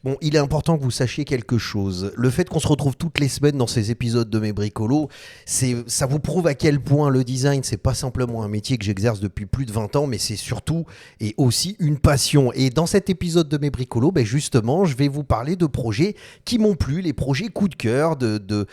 Bon, il est important que vous sachiez quelque chose. Le fait qu'on se retrouve toutes les semaines dans ces épisodes de Mes Bricolos, ça vous prouve à quel point le design, c'est pas simplement un métier que j'exerce depuis plus de 20 ans, mais c'est surtout et aussi une passion. Et dans cet épisode de Mes Bricolos, justement, je vais vous parler de projets qui m'ont plu, les projets coup de cœur de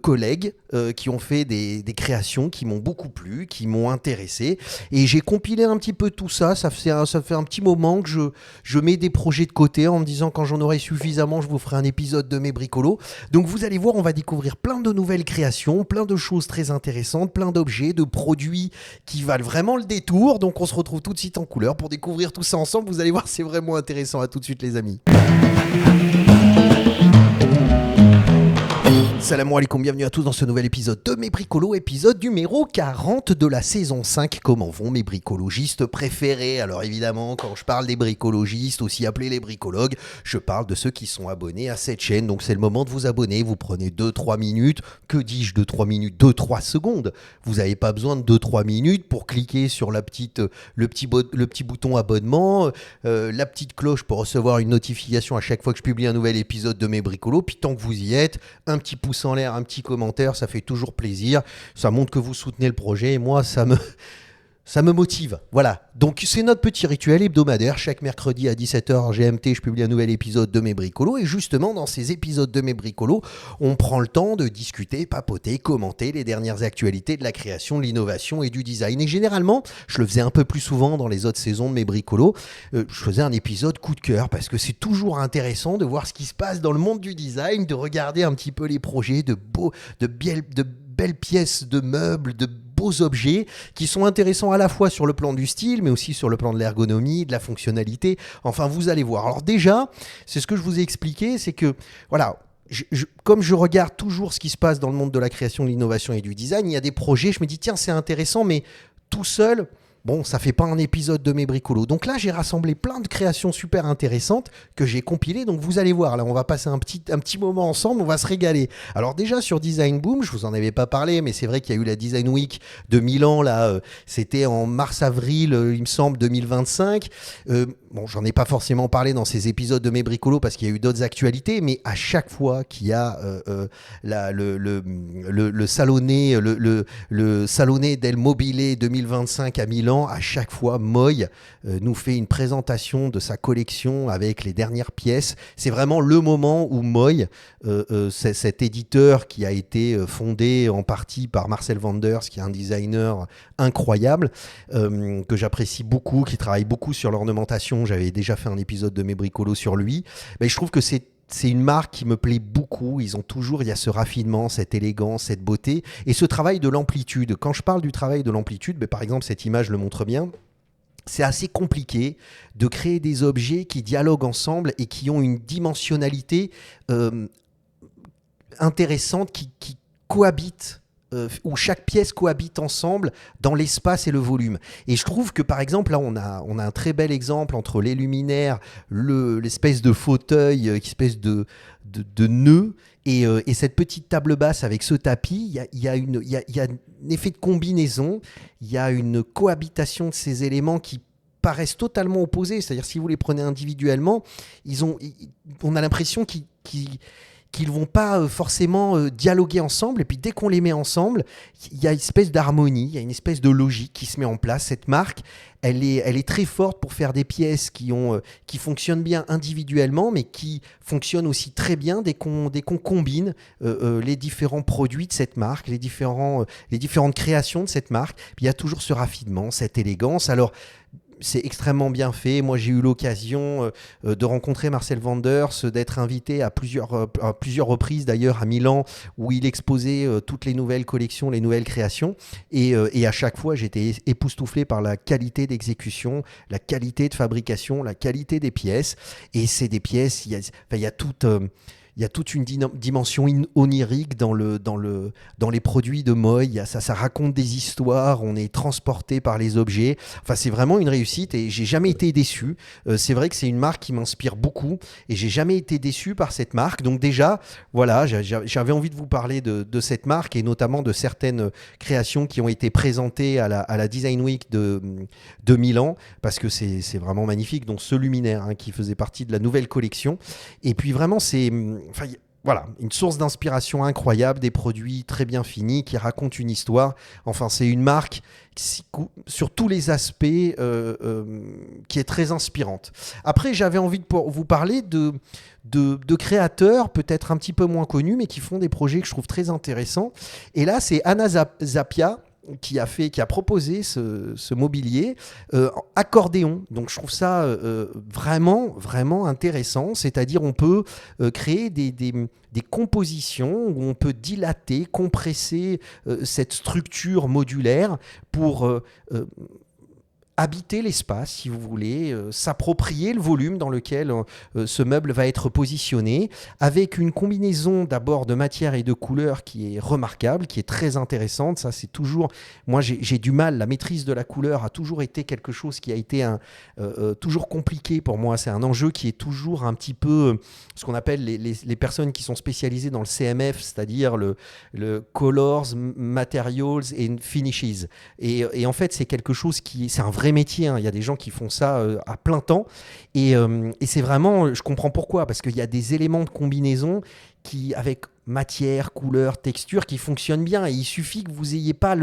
collègues qui ont fait des créations qui m'ont beaucoup plu, qui m'ont intéressé. Et j'ai compilé un petit peu tout ça. Ça fait un petit moment que je mets des projets de côté en me disant quand j'en aurai suffisamment, je vous ferai un épisode de Mes Bricolos. Donc vous allez voir, on va découvrir plein de nouvelles créations, plein de choses très intéressantes, plein d'objets, de produits qui valent vraiment le détour. Donc on se retrouve tout de suite en couleur pour découvrir tout ça ensemble. Vous allez voir, c'est vraiment intéressant. À tout de suite les amis. Salam alaikum, bienvenue à tous dans ce nouvel épisode de Mes Bricolos, épisode numéro 40 de la saison 5. Comment vont mes bricologistes préférés? Alors évidemment, quand je parle des bricologistes, aussi appelés les bricologues, je parle de ceux qui sont abonnés à cette chaîne. Donc c'est le moment de vous abonner, vous prenez 2-3 minutes, que dis-je 2-3 minutes, 2-3 secondes. Vous n'avez pas besoin de 2-3 minutes pour cliquer sur le petit bouton abonnement, la petite cloche pour recevoir une notification à chaque fois que je publie un nouvel épisode de Mes Bricolos. Puis tant que vous y êtes, un petit pouce en l'air, un petit commentaire, ça fait toujours plaisir. Ça montre que vous soutenez le projet et moi, ça me motive. Voilà. Donc, c'est notre petit rituel hebdomadaire. Chaque mercredi à 17h GMT, je publie un nouvel épisode de Mes Bricolos. Et justement, dans ces épisodes de Mes Bricolos, on prend le temps de discuter, papoter, commenter les dernières actualités de la création, de l'innovation et du design. Et généralement, je le faisais un peu plus souvent dans les autres saisons de Mes Bricolos. Je faisais un épisode coup de cœur parce que c'est toujours intéressant de voir ce qui se passe dans le monde du design, de regarder un petit peu les projets de belles pièces de meubles, de beaux objets qui sont intéressants à la fois sur le plan du style, mais aussi sur le plan de l'ergonomie, de la fonctionnalité. Enfin, vous allez voir. Alors déjà, c'est ce que je vous ai expliqué, c'est que, voilà, comme je regarde toujours ce qui se passe dans le monde de la création, de l'innovation et du design, il y a des projets, je me dis, tiens, c'est intéressant, mais tout seul... Bon, ça fait pas un épisode de Mes Bricolos. Donc là, j'ai rassemblé plein de créations super intéressantes que j'ai compilées. Donc vous allez voir, là, on va passer un petit moment ensemble, on va se régaler. Alors déjà, sur Design Boom, je vous en avais pas parlé, mais c'est vrai qu'il y a eu la Design Week de Milan, là, c'était en mars-avril, il me semble, 2025. Bon, j'en ai pas forcément parlé dans ces épisodes de Mes Bricolos parce qu'il y a eu d'autres actualités, mais à chaque fois qu'il y a le Salone, le Salone del Mobile 2025 à Milan, à chaque fois, Moy nous fait une présentation de sa collection avec les dernières pièces. C'est vraiment le moment où Moy, cet éditeur qui a été fondé en partie par Marcel Wanders, qui est un designer incroyable, que j'apprécie beaucoup, qui travaille beaucoup sur l'ornementation. J'avais déjà fait un épisode de Mes Bricolos sur lui. Mais je trouve que c'est une marque qui me plaît beaucoup. Il y a ce raffinement, cette élégance, cette beauté et ce travail de l'amplitude. Quand je parle du travail de l'amplitude, par exemple, cette image le montre bien. C'est assez compliqué de créer des objets qui dialoguent ensemble et qui ont une dimensionnalité intéressante, qui cohabitent. Où chaque pièce cohabite ensemble dans l'espace et le volume. Et je trouve que par exemple, là on a un très bel exemple entre les luminaires, l'espèce de fauteuil, espèce de nœud, et cette petite table basse avec ce tapis. Il y a un effet de combinaison, il y a une cohabitation de ces éléments qui paraissent totalement opposés. C'est-à-dire si vous les prenez individuellement, on a l'impression qu'ils vont pas forcément dialoguer ensemble. Et puis dès qu'on les met ensemble, il y a une espèce d'harmonie, il y a une espèce de logique qui se met en place. Cette marque, elle est très forte pour faire des pièces qui fonctionnent bien individuellement, mais qui fonctionnent aussi très bien dès qu'on combine les différents produits de cette marque, les différentes créations de cette marque. Puis il y a toujours ce raffinement, cette élégance. Alors, c'est extrêmement bien fait. Moi, j'ai eu l'occasion de rencontrer Marcel Wanders, d'être invité à plusieurs reprises d'ailleurs à Milan, où il exposait toutes les nouvelles collections, les nouvelles créations. Et à chaque fois, j'étais époustouflé par la qualité d'exécution, la qualité de fabrication, la qualité des pièces. Et c'est des pièces, il y a tout... il y a toute une dimension onirique dans les produits de Moi. Ça raconte des histoires, on est transporté par les objets. Enfin, c'est vraiment une réussite et j'ai jamais été déçu. C'est vrai que c'est une marque qui m'inspire beaucoup et j'ai jamais été déçu par cette marque. Donc déjà, voilà, j'avais envie de vous parler de cette marque et notamment de certaines créations qui ont été présentées à la Design Week de Milan parce que c'est vraiment magnifique. Donc ce luminaire qui faisait partie de la nouvelle collection. Et puis vraiment, voilà, une source d'inspiration incroyable, des produits très bien finis qui racontent une histoire. Enfin, c'est une marque sur tous les aspects qui est très inspirante. Après, j'avais envie de vous parler de créateurs peut-être un petit peu moins connus, mais qui font des projets que je trouve très intéressants. Et là, c'est Anna Zappia qui a proposé ce mobilier accordéon. Donc je trouve ça vraiment, vraiment intéressant. C'est-à-dire on peut créer des compositions où on peut dilater, compresser cette structure modulaire pour habiter l'espace, si vous voulez, s'approprier le volume dans lequel ce meuble va être positionné, avec une combinaison d'abord de matière et de couleurs qui est remarquable, qui est très intéressante. Ça, c'est toujours... Moi, j'ai du mal. La maîtrise de la couleur a toujours été quelque chose qui a été toujours compliqué pour moi. C'est un enjeu qui est toujours un petit peu ce qu'on appelle les personnes qui sont spécialisées dans le CMF, c'est-à-dire le Colors, Materials and Finishes. Et en fait, c'est quelque chose c'est un vrai métier. Il y a des gens qui font ça à plein temps. Et c'est vraiment, je comprends pourquoi, parce qu'il y a des éléments de combinaison qui, avec matière, couleur, texture, qui fonctionnent bien. Et il suffit que vous n'ayez pas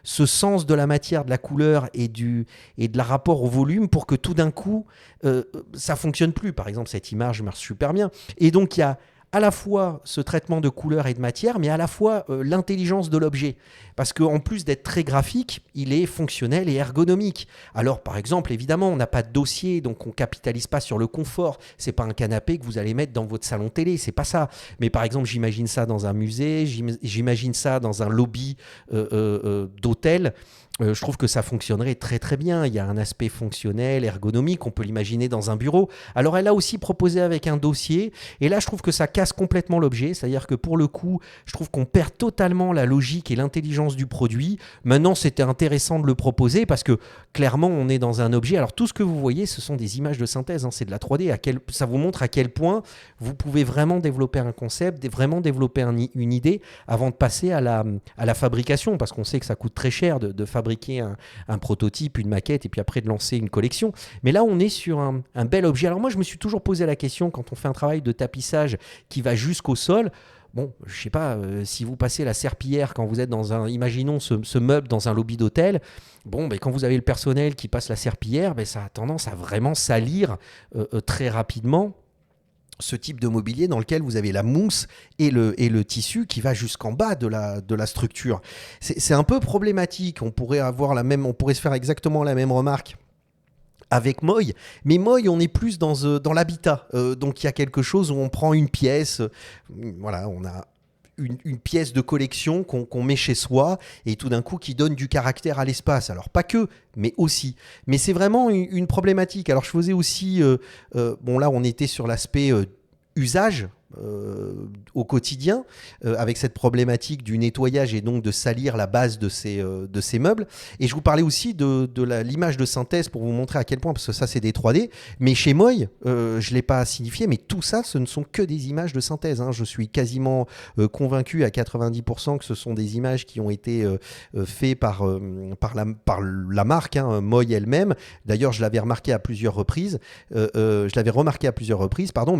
ce sens de la matière, de la couleur et de la rapport au volume pour que tout d'un coup, ça ne fonctionne plus. Par exemple, cette image marche super bien. Et donc, il y a à la fois ce traitement de couleur et de matière, mais à la fois l'intelligence de l'objet. Parce qu'en plus d'être très graphique, il est fonctionnel et ergonomique. Alors, par exemple, évidemment, on n'a pas de dossier, donc on ne capitalise pas sur le confort. Ce n'est pas un canapé que vous allez mettre dans votre salon télé, c'est pas ça. Mais par exemple, j'imagine ça dans un musée, j'imagine ça dans un lobby d'hôtel. Je trouve que ça fonctionnerait très très bien. Il y a un aspect fonctionnel, ergonomique, on peut l'imaginer dans un bureau. Alors elle a aussi proposé avec un dossier, et là je trouve que ça casse complètement l'objet, c'est-à-dire que pour le coup, je trouve qu'on perd totalement la logique et l'intelligence du produit. Maintenant, c'était intéressant de le proposer parce que clairement, on est dans un objet. Alors tout ce que vous voyez, ce sont des images de synthèse, c'est de la 3D. Ça vous montre à quel point vous pouvez vraiment développer un concept, vraiment développer une idée avant de passer à la fabrication, parce qu'on sait que ça coûte très cher de fabriquer un prototype, une maquette et puis après de lancer une collection. Mais là, on est sur un bel objet. Alors moi, je me suis toujours posé la question quand on fait un travail de tapissage qui va jusqu'au sol. Bon, je sais pas, si vous passez la serpillière quand vous êtes imaginons ce meuble dans un lobby d'hôtel, bon, quand vous avez le personnel qui passe la serpillière, ça a tendance à vraiment salir très rapidement ce type de mobilier dans lequel vous avez la mousse et le tissu qui va jusqu'en bas de la structure. C'est un peu problématique. On pourrait se faire exactement la même remarque avec Moi, mais Moi, on est plus dans l'habitat. Donc il y a quelque chose où on prend une pièce, voilà, on a une pièce de collection qu'on met chez soi et tout d'un coup qui donne du caractère à l'espace. Alors pas que, mais aussi. Mais c'est vraiment une problématique. Alors je faisais aussi, là on était sur l'aspect usage au quotidien avec cette problématique du nettoyage et donc de salir la base de ces meubles. Et je vous parlais aussi de l'image de synthèse pour vous montrer à quel point, parce que ça c'est des 3D, mais chez Moi, je ne l'ai pas signifié, mais tout ça ce ne sont que des images de synthèse. Je suis quasiment convaincu à 90% que ce sont des images qui ont été faites par la marque, Moi elle-même. D'ailleurs, je l'avais remarqué à plusieurs reprises. Mais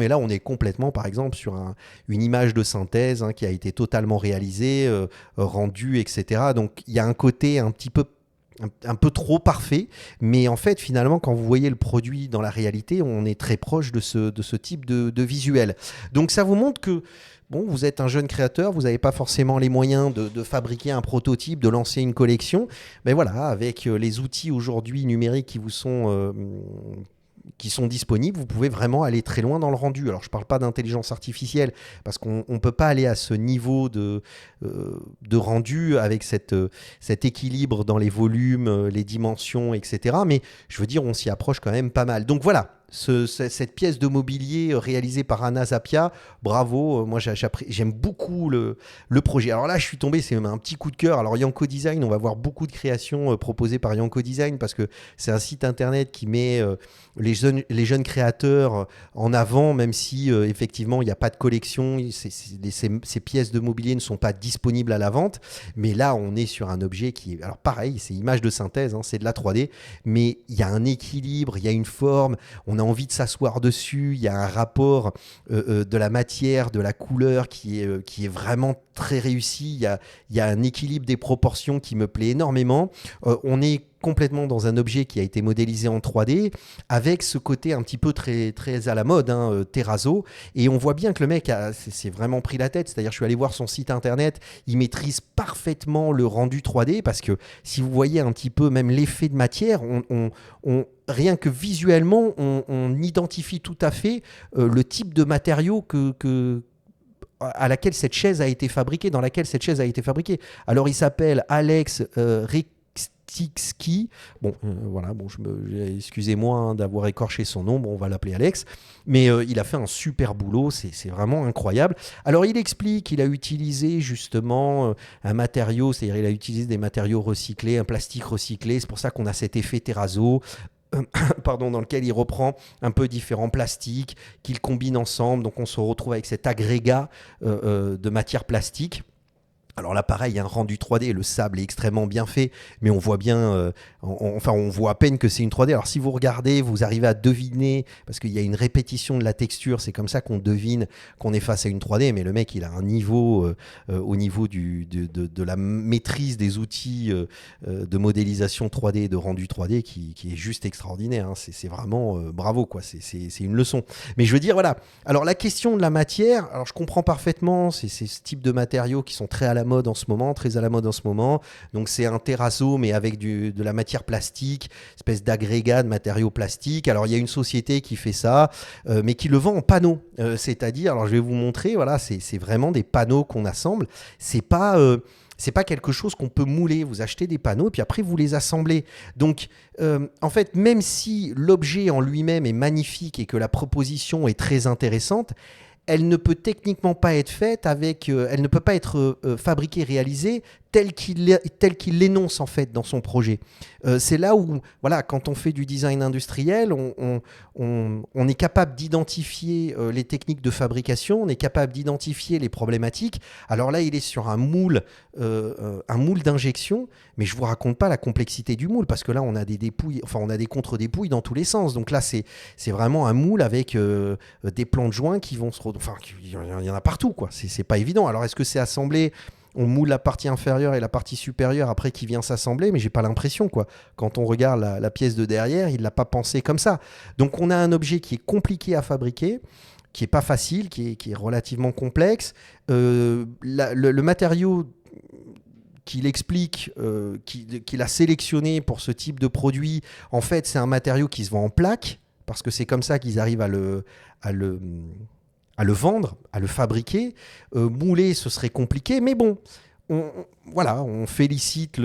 là on est complètement, par exemple, sur une image de synthèse qui a été totalement réalisée, rendue, etc. Donc il y a un côté un peu trop parfait, mais en fait finalement quand vous voyez le produit dans la réalité, on est très proche de ce type de visuel. Donc ça vous montre que vous êtes un jeune créateur, vous n'avez pas forcément les moyens de fabriquer un prototype, de lancer une collection, mais voilà, avec les outils aujourd'hui numériques qui sont disponibles, vous pouvez vraiment aller très loin dans le rendu. Alors, je ne parle pas d'intelligence artificielle, parce qu'on ne peut pas aller à ce niveau de rendu avec cet équilibre dans les volumes, les dimensions, etc. Mais je veux dire, on s'y approche quand même pas mal. Donc voilà, cette pièce de mobilier réalisée par Anna Zapia, bravo, moi j'aime beaucoup le projet. Alors là, je suis tombé, c'est un petit coup de cœur. Alors Yanko Design, on va voir beaucoup de créations proposées par Yanko Design parce que c'est un site internet qui met les jeunes créateurs en avant, même si effectivement il n'y a pas de collection, ces pièces de mobilier ne sont pas disponibles à la vente. Mais là, on est sur un objet qui est, alors pareil, c'est image de synthèse, hein, c'est de la 3D, mais il y a un équilibre, il y a une forme, on a envie de s'asseoir dessus, il y a un rapport de la matière, de la couleur qui est vraiment très réussi, il y a un équilibre des proportions qui me plaît énormément. On est complètement dans un objet qui a été modélisé en 3D avec ce côté un petit peu très, très à la mode, hein, terrazzo, et on voit bien que le mec s'est vraiment pris la tête. C'est-à-dire, je suis allé voir son site internet, il maîtrise parfaitement le rendu 3D parce que si vous voyez un petit peu même l'effet de matière, rien que visuellement, on identifie tout à fait le type de matériau à laquelle cette chaise a été fabriquée, dans laquelle cette chaise a été fabriquée. Alors, il s'appelle Alex Rikicki. Bon, voilà, bon, excusez-moi hein, d'avoir écorché son nom, bon, on va l'appeler Alex, mais il a fait un super boulot, c'est vraiment incroyable. Alors, il explique qu'il a utilisé justement un matériau, c'est-à-dire il a utilisé des matériaux recyclés, un plastique recyclé, c'est pour ça qu'on a cet effet terrazzo, pardon, dans lequel il reprend un peu différents plastiques, qu'il combine ensemble, donc on se retrouve avec cet agrégat de matière plastique. Alors là, pareil, un rendu 3D, le sable est extrêmement bien fait, mais on voit bien, on voit à peine que c'est une 3D. Alors si vous regardez, vous arrivez à deviner, parce qu'il y a une répétition de la texture, c'est comme ça qu'on devine qu'on est face à une 3D, mais le mec, il a un niveau, au niveau de la maîtrise des outils de modélisation 3D et de rendu 3D qui est juste extraordinaire. Hein. C'est vraiment bravo, quoi. C'est une leçon. Mais je veux dire, voilà. Alors la question de la matière, alors je comprends parfaitement, c'est ce type de matériaux qui sont très à la mode en ce moment, très à la mode en ce moment. Donc c'est un terrazzo mais avec de la matière plastique, espèce d'agrégat de matériaux plastiques. Alors il y a une société qui fait ça, mais qui le vend en panneaux. C'est-à-dire, alors je vais vous montrer, voilà, c'est vraiment des panneaux qu'on assemble. C'est pas quelque chose qu'on peut mouler. Vous achetez des panneaux et puis après vous les assemblez. Donc en fait, même si l'objet en lui-même est magnifique et que la proposition est très intéressante, elle ne peut techniquement pas être faite elle ne peut pas être fabriquée, réalisée telle qu'il l'énonce en fait dans son projet. C'est là où, voilà, quand on fait du design industriel, on est capable d'identifier les techniques de fabrication, on est capable d'identifier les problématiques. Alors là, il est sur un moule d'injection, mais je vous raconte pas la complexité du moule parce que là, on a des dépouilles, enfin on a des contre-dépouilles dans tous les sens. Donc là, c'est vraiment un moule avec des plans de joints qui vont enfin, il y en a partout, quoi. C'est pas évident. Alors est-ce que c'est assemblé? On moule la partie inférieure et la partie supérieure après qui vient s'assembler, mais j'ai pas l'impression, quoi. Quand on regarde la pièce de derrière, il l'a pas pensé comme ça. Donc on a un objet qui est compliqué à fabriquer, qui est pas facile, qui est relativement complexe. Le matériau qu'il explique, qu'il a sélectionné pour ce type de produit, en fait, c'est un matériau qui se vend en plaques, parce que c'est comme ça qu'ils arrivent à le vendre, à le fabriquer. Mouler, ce serait compliqué, mais bon, on félicite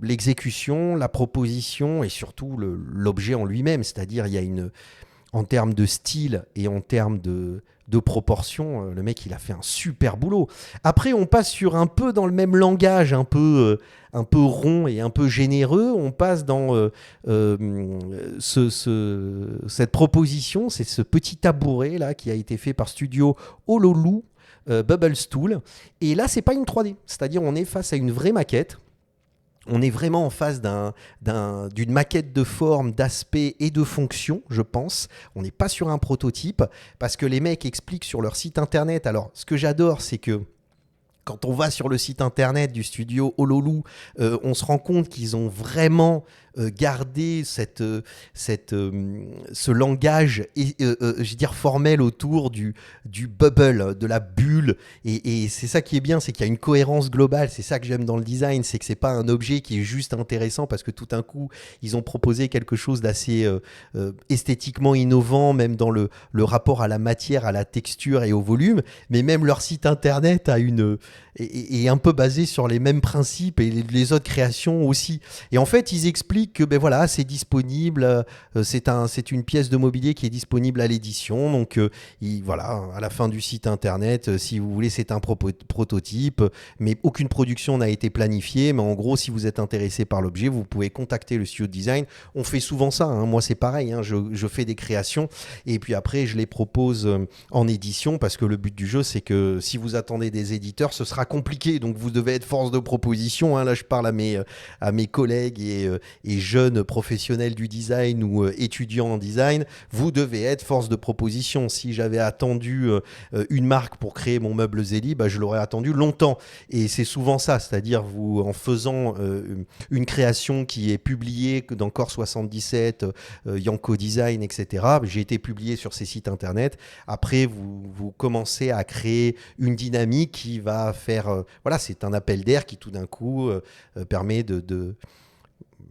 l'exécution, la proposition et surtout l'objet en lui-même. C'est-à-dire, il y a en termes de style et en termes de proportion, le mec, il a fait un super boulot. Après, on passe sur un peu dans le même langage, un peu rond et un peu généreux. On passe dans cette proposition, c'est ce petit tabouret là qui a été fait par Studio Hololoo, Bubble Stool. Et là, c'est pas une 3D, c'est-à-dire on est face à une vraie maquette. On est vraiment en face d'une maquette de forme, d'aspect et de fonction, je pense. On n'est pas sur un prototype parce que les mecs expliquent sur leur site internet. Alors, ce que j'adore, c'est que quand on va sur le site internet du studio Hololoo, on se rend compte qu'ils ont vraiment gardé ce langage, je veux dire, formel autour du bubble, de la bulle. Et c'est ça qui est bien, c'est qu'il y a une cohérence globale. C'est ça que j'aime dans le design, c'est que c'est pas un objet qui est juste intéressant parce que tout d'un coup, ils ont proposé quelque chose d'assez esthétiquement innovant, même dans le rapport à la matière, à la texture et au volume. Mais même leur site internet est un peu basé sur les mêmes principes et les autres créations aussi. Et en fait, ils expliquent explique que ben voilà, c'est disponible, c'est une pièce de mobilier qui est disponible à l'édition. Donc voilà, à la fin du site internet, si vous voulez, c'est un prototype, mais aucune production n'a été planifiée. Mais en gros, si vous êtes intéressé par l'objet, vous pouvez contacter le studio de design. On fait souvent ça, hein. Moi c'est pareil, hein. Je fais des créations et puis après je les propose en édition, parce que le but du jeu, c'est que si vous attendez des éditeurs, ce sera compliqué. Donc vous devez être force de proposition, hein. Là je parle à mes collègues et jeunes professionnels du design ou étudiants en design. Vous devez être force de proposition. Si j'avais attendu une marque pour créer mon meuble Zélie, bah, je l'aurais attendu longtemps. Et c'est souvent ça, c'est-à-dire vous, en faisant une création qui est publiée dans Core 77, Yanko Design, etc. J'ai été publié sur ces sites internet. Après, vous commencez à créer une dynamique qui va faire... voilà, c'est un appel d'air qui tout d'un coup permet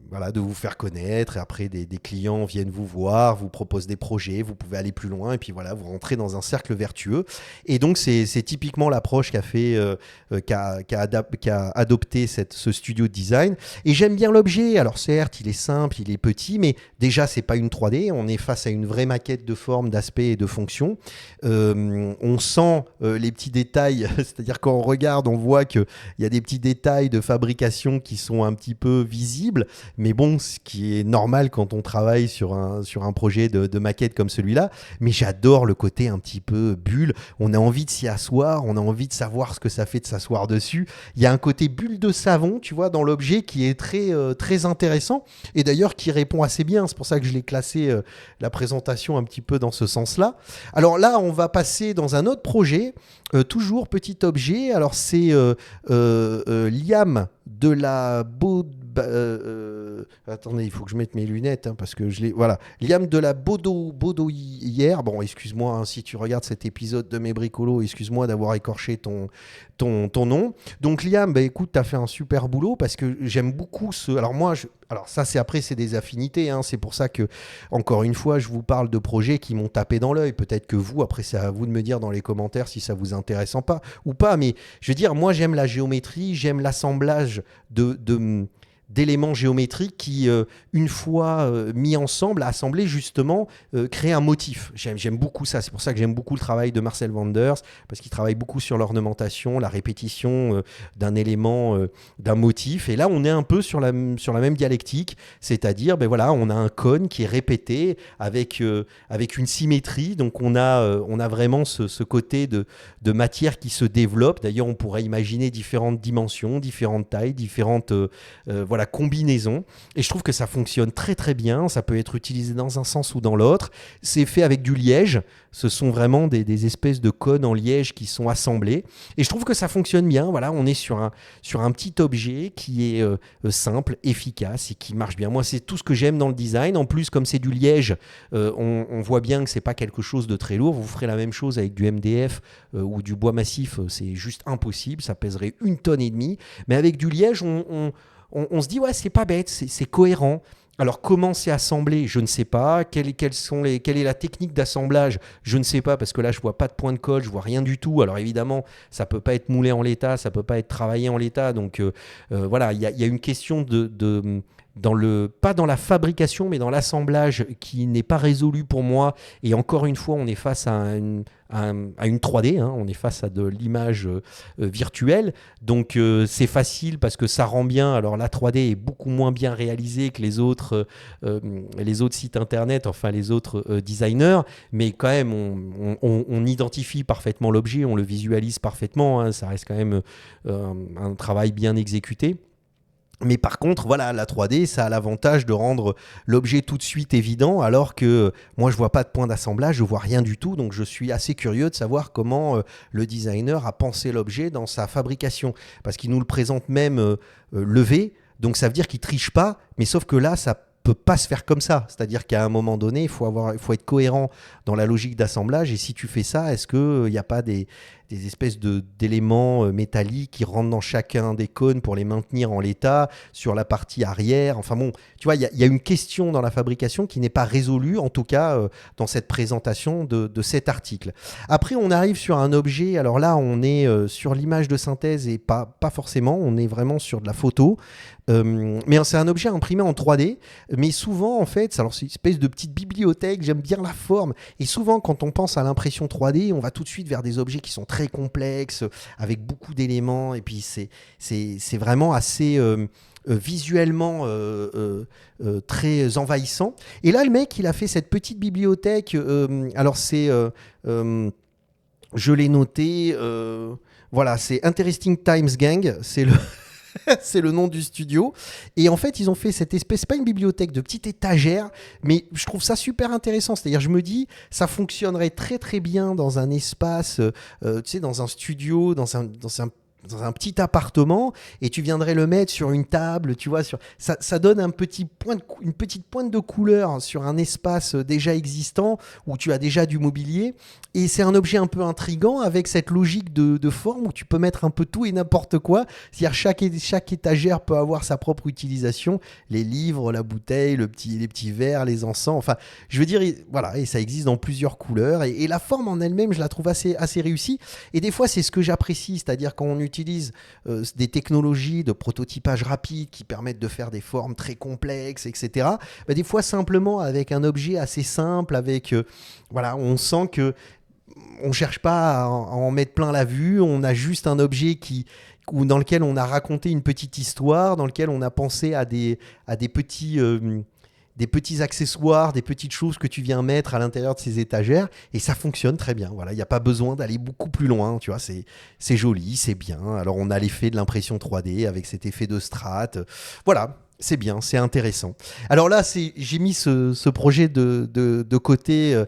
voilà, de vous faire connaître. Et après, des clients viennent vous voir, vous proposent des projets, vous pouvez aller plus loin. Et puis voilà, vous rentrez dans un cercle vertueux. Et donc, c'est typiquement l'approche qu'a adopté ce studio de design. Et j'aime bien l'objet. Alors certes, il est simple, il est petit, mais déjà, c'est pas une 3D. On est face à une vraie maquette de forme, d'aspect et de fonction. On sent les petits détails. C'est-à-dire quand on regarde, on voit qu'il y a des petits détails de fabrication qui sont un petit peu visibles. Mais bon, ce qui est normal quand on travaille sur un projet de maquette comme celui-là. Mais j'adore le côté un petit peu bulle. On a envie de s'y asseoir, on a envie de savoir ce que ça fait de s'asseoir dessus. Il y a un côté bulle de savon, tu vois, dans l'objet qui est très intéressant. Et d'ailleurs, qui répond assez bien. C'est pour ça que je l'ai classé, la présentation, un petit peu dans ce sens-là. Alors là, on va passer dans un autre projet. Toujours petit objet. Alors c'est Liam de la attendez, il faut que je mette mes lunettes, hein, parce que je l'ai. Voilà, Liam de la Baudouillère. Bon, excuse-moi, hein, si tu regardes cet épisode de Mes Bricolos, excuse-moi d'avoir écorché ton nom. Donc Liam, bah, écoute, tu as fait un super boulot, parce que j'aime beaucoup ce... Alors moi, alors ça, c'est des affinités, hein. C'est pour ça que, encore une fois, je vous parle de projets qui m'ont tapé dans l'œil. Peut-être que vous, après, c'est à vous de me dire dans les commentaires si ça vous intéresse ou pas. Mais je veux dire, moi, j'aime la géométrie, j'aime l'assemblage d'éléments géométriques qui, une fois mis ensemble, assemblés justement, créent un motif. J'aime beaucoup ça. C'est pour ça que j'aime beaucoup le travail de Marcel Wanders, parce qu'il travaille beaucoup sur l'ornementation, la répétition d'un élément, d'un motif. Et là, on est un peu sur la même dialectique, c'est-à-dire, ben voilà, on a un cône qui est répété avec une symétrie. Donc, on a vraiment ce côté de matière qui se développe. D'ailleurs, on pourrait imaginer différentes dimensions, différentes tailles, différentes voilà, combinaisons. Et je trouve que ça fonctionne très très bien. Ça peut être utilisé dans un sens ou dans l'autre. C'est fait avec du liège. Ce sont vraiment des espèces de cônes en liège qui sont assemblés. Et je trouve que ça fonctionne bien. Voilà, on est sur un petit objet qui est simple, efficace et qui marche bien. Moi, c'est tout ce que j'aime dans le design. En plus, comme c'est du liège, on voit bien que c'est pas quelque chose de très lourd. Vous ferez la même chose avec du MDF ou du bois massif. C'est juste impossible. Ça pèserait 1,5 tonnes. Mais avec du liège, on se dit, ouais, c'est pas bête, c'est cohérent. Alors, comment c'est assemblé ? Je ne sais pas. Quelle est la technique d'assemblage ? Je ne sais pas, parce que là, je ne vois pas de point de colle, je ne vois rien du tout. Alors, évidemment, ça ne peut pas être moulé en l'état, ça ne peut pas être travaillé en l'état. Donc, voilà, il y a une question pas dans la fabrication, mais dans l'assemblage qui n'est pas résolue pour moi. Et encore une fois, on est face à une 3D, hein, on est face à de l'image virtuelle. Donc, c'est facile parce que ça rend bien. Alors, la 3D est beaucoup moins bien réalisée que les autres sites internet, enfin les autres designers. Mais quand même, on identifie parfaitement l'objet, on le visualise parfaitement. Hein, ça reste quand même un travail bien exécuté. Mais par contre, voilà, la 3D, ça a l'avantage de rendre l'objet tout de suite évident, alors que moi, je vois pas de point d'assemblage, je vois rien du tout. Donc, je suis assez curieux de savoir comment le designer a pensé l'objet dans sa fabrication. Parce qu'il nous le présente même levé, donc ça veut dire qu'il triche pas, mais sauf que là, ça peut pas se faire comme ça. C'est-à-dire qu'à un moment donné, il faut être cohérent dans la logique d'assemblage. Et si tu fais ça, est-ce qu'il n'y a pas des des espèces d'éléments métalliques qui rentrent dans chacun des cônes pour les maintenir en l'état sur la partie arrière. Enfin bon, tu vois, il y a une question dans la fabrication qui n'est pas résolue, en tout cas dans cette présentation de cet article. Après, on arrive sur un objet, alors là, on est sur l'image de synthèse et pas forcément, on est vraiment sur de la photo. Mais c'est un objet imprimé en 3D, mais souvent en fait, alors c'est une espèce de petite bibliothèque, j'aime bien la forme, et souvent quand on pense à l'impression 3D, on va tout de suite vers des objets qui sont très complexes, avec beaucoup d'éléments, et puis c'est vraiment assez visuellement très envahissant. Et là le mec il a fait cette petite bibliothèque, alors c'est, je l'ai noté, voilà, c'est Interesting Times Gang, c'est le c'est le nom du studio. Et en fait, ils ont fait cette espèce, pas une bibliothèque, de petite étagère, mais je trouve ça super intéressant. C'est-à-dire, je me dis, ça fonctionnerait très très bien dans un espace, tu sais, dans un studio, dans un petit appartement, et tu viendrais le mettre sur une table, tu vois, ça donne une petite pointe de couleur sur un espace déjà existant où tu as déjà du mobilier, et c'est un objet un peu intriguant avec cette logique de forme où tu peux mettre un peu tout et n'importe quoi. C'est-à-dire chaque étagère peut avoir sa propre utilisation, les livres, la bouteille, les petits verres, les encens, enfin je veux dire, voilà, et ça existe dans plusieurs couleurs, et la forme en elle-même je la trouve assez réussie, et des fois c'est ce que j'apprécie, c'est-à-dire quand on utilise des technologies de prototypage rapide qui permettent de faire des formes très complexes, etc. Bah, des fois simplement avec un objet assez simple, avec voilà, on sent que on cherche pas à en mettre plein la vue, on a juste un objet dans lequel on a raconté une petite histoire, dans lequel on a pensé à des petits accessoires, des petites choses que tu viens mettre à l'intérieur de ces étagères, et ça fonctionne très bien. Voilà, il n'y a pas besoin d'aller beaucoup plus loin, tu vois, c'est joli, c'est bien. Alors on a l'effet de l'impression 3D avec cet effet de strat. Voilà, c'est bien, c'est intéressant. Alors là, j'ai mis ce projet de côté.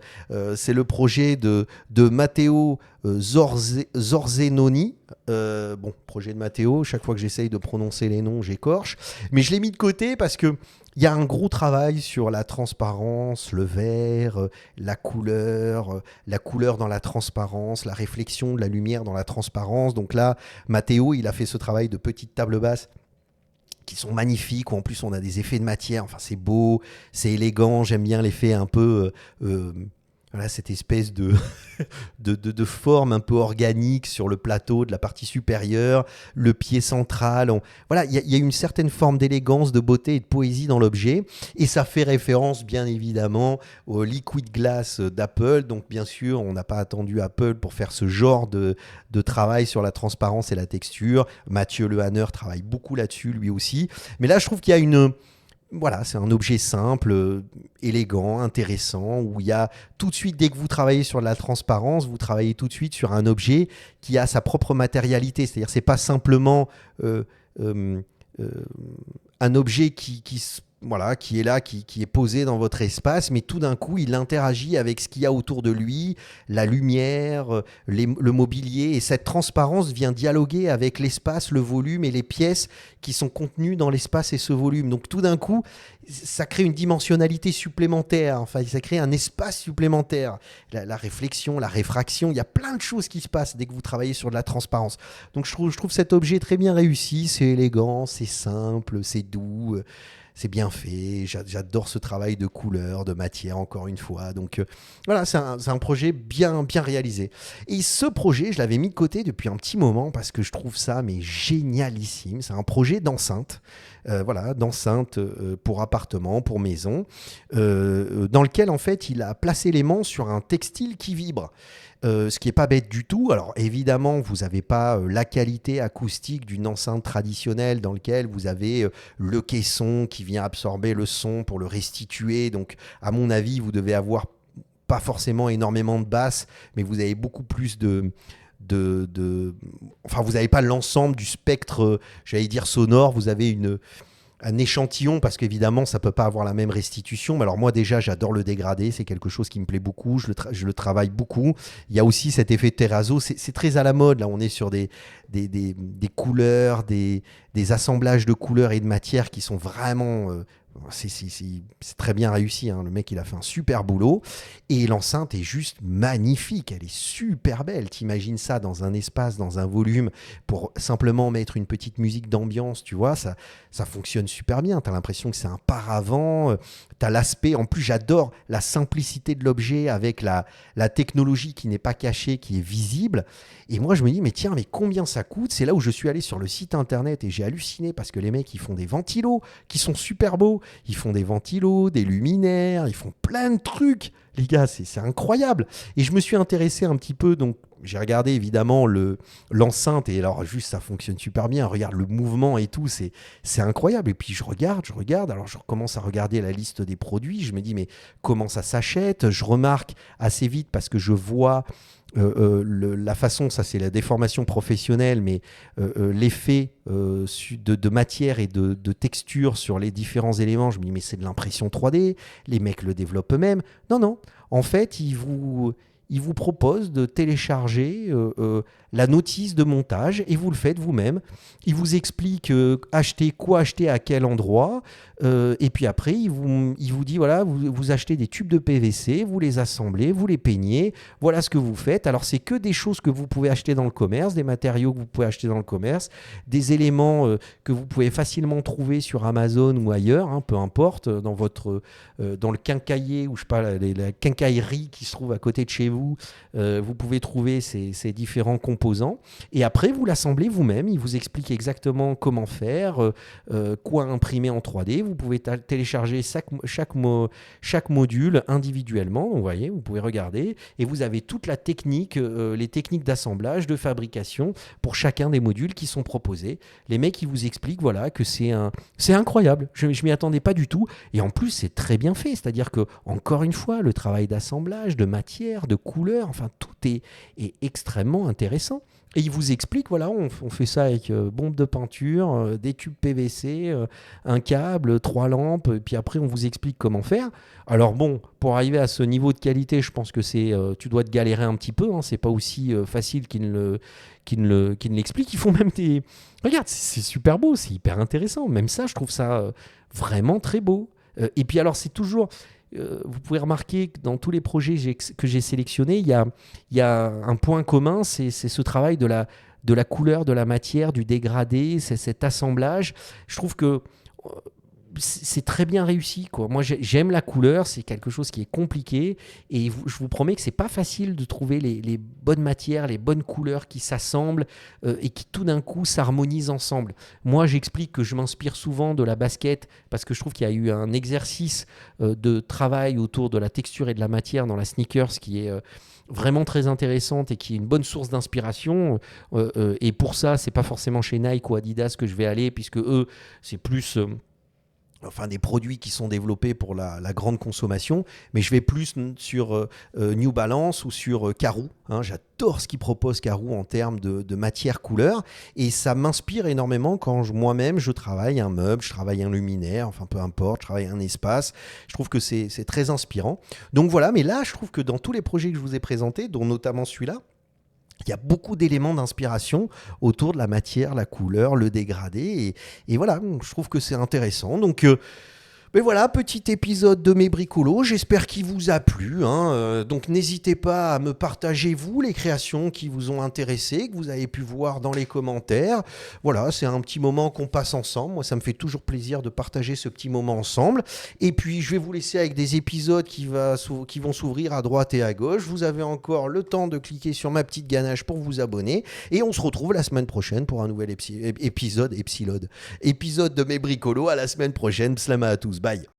C'est le projet de Matteo Zorzenoni. Bon, projet de Matteo. Chaque fois que j'essaye de prononcer les noms, j'écorche. Mais je l'ai mis de côté parce que il y a un gros travail sur la transparence, le vert, la couleur dans la transparence, la réflexion de la lumière dans la transparence. Donc là, Matteo, il a fait ce travail de petite table basse qui sont magnifiques, où en plus on a des effets de matière, enfin c'est beau, c'est élégant, j'aime bien l'effet un peu, voilà, cette espèce de forme un peu organique sur le plateau de la partie supérieure, le pied central, voilà, il y a une certaine forme d'élégance, de beauté et de poésie dans l'objet, et ça fait référence bien évidemment au Liquid Glass d'Apple, donc bien sûr on n'a pas attendu Apple pour faire ce genre de travail sur la transparence et la texture. Mathieu Lehanner travaille beaucoup là-dessus lui aussi, mais là je trouve qu'il y a voilà, c'est un objet simple, élégant, intéressant, où il y a tout de suite, dès que vous travaillez sur la transparence, vous travaillez tout de suite sur un objet qui a sa propre matérialité. C'est-à-dire, c'est pas simplement un objet voilà, qui est là, qui est posé dans votre espace, mais tout d'un coup, il interagit avec ce qu'il y a autour de lui, la lumière, le mobilier, et cette transparence vient dialoguer avec l'espace, le volume et les pièces qui sont contenues dans l'espace et ce volume. Donc tout d'un coup, ça crée une dimensionnalité supplémentaire, enfin, ça crée un espace supplémentaire. La réflexion, la réfraction, il y a plein de choses qui se passent dès que vous travaillez sur de la transparence. Donc je trouve cet objet très bien réussi, c'est élégant, c'est simple, c'est doux. C'est bien fait, j'adore ce travail de couleur, de matière, encore une fois. Donc voilà, c'est un projet bien réalisé. Et ce projet, je l'avais mis de côté depuis un petit moment parce que je trouve ça mais génialissime. C'est un projet d'enceinte, voilà, d'enceinte pour appartement, pour maison, dans lequel en fait il a placé l'aimant sur un textile qui vibre. Ce qui n'est pas bête du tout. Alors évidemment, vous n'avez pas la qualité acoustique d'une enceinte traditionnelle dans laquelle vous avez le caisson qui vient absorber le son pour le restituer. Donc à mon avis, vous devez avoir pas forcément énormément de basses, mais vous avez beaucoup plus enfin, vous n'avez pas l'ensemble du spectre, j'allais dire sonore. Vous avez un échantillon, parce qu'évidemment ça peut pas avoir la même restitution, mais alors moi déjà j'adore le dégradé, c'est quelque chose qui me plaît beaucoup, je le travaille beaucoup. Il y a aussi cet effet terrazzo, c'est très à la mode, là on est sur des couleurs, des assemblages de couleurs et de matières qui sont vraiment C'est très bien réussi, hein. Le mec, il a fait un super boulot. Et l'enceinte est juste magnifique. Elle est super belle. T'imagines ça dans un espace, dans un volume, pour simplement mettre une petite musique d'ambiance, tu vois, ça fonctionne super bien. T'as l'impression que c'est un paravent. T'as l'aspect, en plus, j'adore la simplicité de l'objet avec la technologie qui n'est pas cachée, qui est visible. Et moi, je me dis, mais tiens, mais combien ça coûte? C'est là où je suis allé sur le site internet et j'ai halluciné parce que les mecs, ils font des ventilos qui sont super beaux. Ils font des ventilos, des luminaires, ils font plein de trucs. Les gars, c'est incroyable. Et je me suis intéressé un petit peu, donc j'ai regardé évidemment l'enceinte, et alors juste ça fonctionne super bien. Regarde le mouvement et tout, c'est incroyable. Et puis je regarde, alors je recommence à regarder la liste des produits. Je me dis, mais comment ça s'achète? Je remarque assez vite parce que je vois la façon, ça c'est la déformation professionnelle, mais l'effet de matière et de texture sur les différents éléments, je me dis mais c'est de l'impression 3D, les mecs le développent eux-mêmes. Non, non, en fait ils vous proposent de télécharger la notice de montage et vous le faites vous-même. Ils vous expliquent quoi acheter à quel endroit, et puis après il vous dit voilà, vous achetez des tubes de PVC, vous les assemblez, vous les peignez, voilà ce que vous faites. Alors c'est que des choses que vous pouvez acheter dans le commerce, des matériaux que vous pouvez acheter dans le commerce, des éléments que vous pouvez facilement trouver sur Amazon ou ailleurs, hein, peu importe, dans le quincailler ou je sais pas, la quincaillerie qui se trouve à côté de chez vous, vous pouvez trouver ces différents composants. Et après, vous l'assemblez vous-même. Il vous explique exactement comment faire, quoi imprimer en 3D. Vous pouvez télécharger chaque module individuellement. Vous voyez, vous pouvez regarder. Et vous avez toute la technique, les techniques d'assemblage, de fabrication pour chacun des modules qui sont proposés. Les mecs, ils vous expliquent voilà, que c'est incroyable. Je ne m'y attendais pas du tout. Et en plus, c'est très bien fait. C'est-à-dire que, encore une fois, le travail d'assemblage, de matière, de couleur, enfin, tout est extrêmement intéressant. Et il vous explique, voilà, on fait ça avec bombe de peinture, des tubes PVC, un câble, 3 lampes, et puis après on vous explique comment faire. Alors bon, pour arriver à ce niveau de qualité, je pense que tu dois te galérer un petit peu, hein, c'est pas aussi facile qu'ils ne l'expliquent. Ils font même des... Regarde, c'est super beau, c'est hyper intéressant. Même ça, je trouve ça vraiment très beau. Et puis alors, c'est toujours... vous pouvez remarquer que dans tous les projets que j'ai sélectionnés, il y a un point commun, c'est ce travail de la couleur, de la matière, du dégradé, c'est cet assemblage. Je trouve que c'est très bien réussi, quoi. Moi, j'aime la couleur, c'est quelque chose qui est compliqué et je vous promets que c'est pas facile de trouver les bonnes matières, les bonnes couleurs qui s'assemblent et qui tout d'un coup s'harmonisent ensemble. Moi, j'explique que je m'inspire souvent de la basket parce que je trouve qu'il y a eu un exercice de travail autour de la texture et de la matière dans la sneakers qui est vraiment très intéressante et qui est une bonne source d'inspiration. Et pour ça, c'est pas forcément chez Nike ou Adidas que je vais aller puisque eux, c'est plus... enfin des produits qui sont développés pour la grande consommation, mais je vais plus sur New Balance ou sur Karoo. Hein, j'adore ce qu'ils proposent Karoo en termes de matière couleur, et ça m'inspire énormément quand moi-même je travaille un meuble, je travaille un luminaire, enfin peu importe, je travaille un espace. Je trouve que c'est très inspirant. Donc voilà, mais là je trouve que dans tous les projets que je vous ai présentés, dont notamment celui-là, il y a beaucoup d'éléments d'inspiration autour de la matière, la couleur, le dégradé. Et voilà, je trouve que c'est intéressant. Donc, mais voilà, petit épisode de mes bricolos. J'espère qu'il vous a plu, hein. Donc, n'hésitez pas à me partager, vous, les créations qui vous ont intéressé, que vous avez pu voir dans les commentaires. Voilà, c'est un petit moment qu'on passe ensemble. Moi, ça me fait toujours plaisir de partager ce petit moment ensemble. Et puis, je vais vous laisser avec des épisodes qui vont s'ouvrir à droite et à gauche. Vous avez encore le temps de cliquer sur ma petite ganache pour vous abonner. Et on se retrouve la semaine prochaine pour un nouvel épisode de mes bricolos. À la semaine prochaine. Slama à tous. Bye.